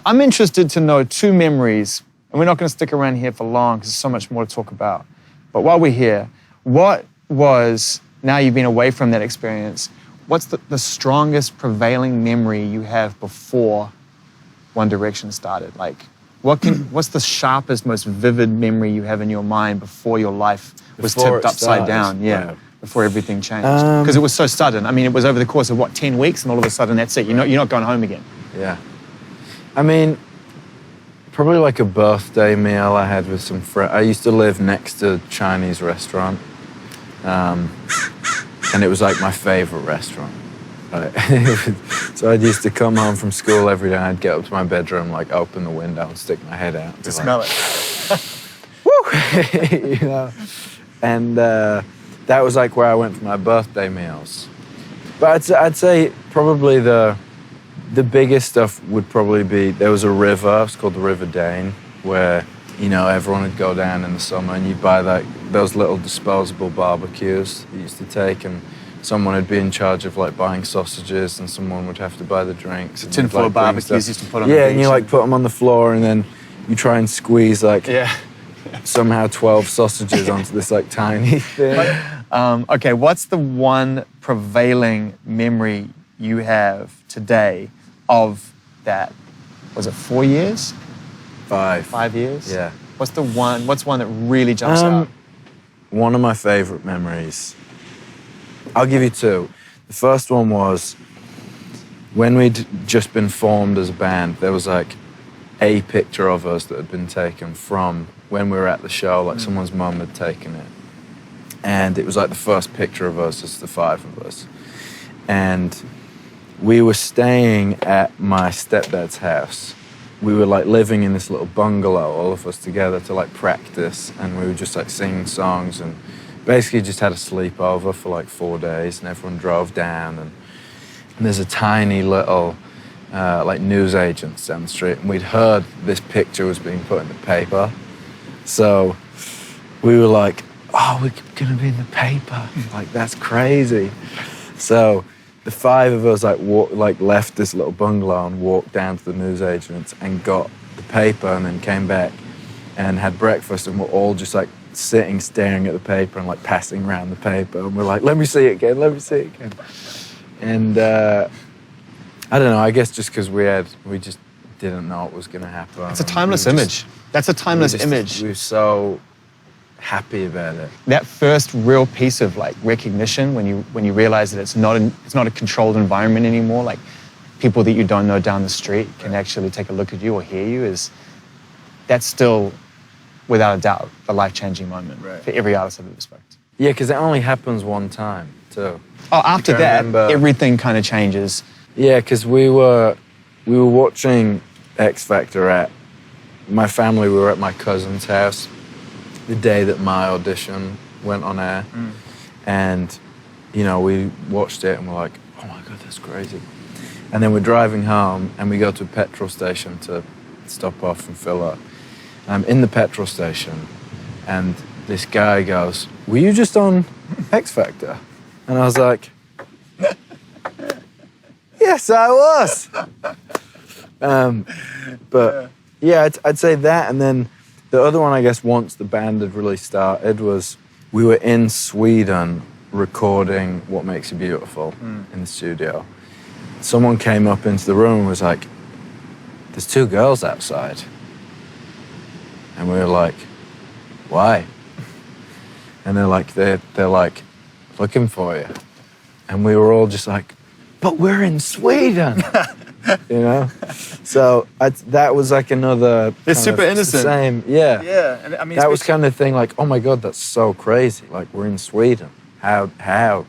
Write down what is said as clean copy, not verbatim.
I'm interested to know 2 memories, and we're not going to stick around here for long because there's so much more to talk about. But while we're here, what was, now you've been away from that experience, what's the strongest prevailing memory you have before One Direction started? Like, what's the sharpest, most vivid memory you have in your mind before your life was tipped upside down? Yeah, right. Before everything changed. Because it was so sudden. I mean, it was over the course of, 10 weeks, and all of a sudden that's it. You're not going home again. Yeah. I mean, probably like a birthday meal I had with some friends. I used to live next to a Chinese restaurant. And it was like my favorite restaurant. Right? So I used to come home from school every day and I'd get up to my bedroom, like open the window and stick my head out. To smell it. Woo! You know? And that was like where I went for my birthday meals. But I'd say probably the biggest stuff would probably be, there was a river, it's called the River Dane, where, everyone would go down in the summer and you'd buy those little disposable barbecues you used to take, and someone would be in charge of buying sausages and someone would have to buy the drinks. The tin foil barbecues used to put on the beach. Yeah, and you put them on the floor and then you try and squeeze somehow 12 sausages onto this tiny thing. Okay, what's the one prevailing memory you have today of that? Was it 4 years? 5. 5 years? Yeah. What's one that really jumps out? One of my favorite memories. I'll give you 2. The first one was when we'd just been formed as a band, there was a picture of us that had been taken from when we were at the show, someone's mum had taken it. And it was the first picture of us as the 5 of us. And we were staying at my stepdad's house. We were living in this little bungalow, all of us together, to practice, and we were just singing songs and basically just had a sleepover for 4 days, and everyone drove down, and there's a tiny little newsagents down the street, and we'd heard this picture was being put in the paper. So we were like, oh, we're gonna be in the paper. That's crazy. So the 5 of us left this little bungalow and walked down to the newsagents and got the paper, and then came back and had breakfast, and we're all just sitting, staring at the paper and passing around the paper, and we're like, let me see it again, let me see it again. And I don't know, I guess just because we just didn't know what was gonna happen. It's a timeless image. That's a timeless image. We were so happy about it. That first real piece of recognition when you realize that it's not a controlled environment anymore, people that you don't know down the street can actually take a look at you or hear you, that's still, without a doubt, a life-changing moment for every artist I've ever spoken to. Yeah, because it only happens one time too. Oh, after that, everything kind of changes. Yeah, because we were watching X Factor my family, we were at my cousin's house the day that my audition went on air. And, we watched it and we're like, oh my God, that's crazy. And then we're driving home and we go to a petrol station to stop off and fill up. And I'm in the petrol station and this guy goes, were you just on X Factor? And I was like, yes, I was. But yeah, I'd say that. And then the other one, I guess, once the band had really started, was we were in Sweden recording What Makes You Beautiful in the studio. Someone came up into the room and was like, there's 2 girls outside. And we were like, why? And they're like, looking for you. And we were all just like, but we're in Sweden. So that was another. It's super innocent. Same, yeah. Yeah, and I mean that was kind of thing oh my God, that's so crazy. We're in Sweden. How?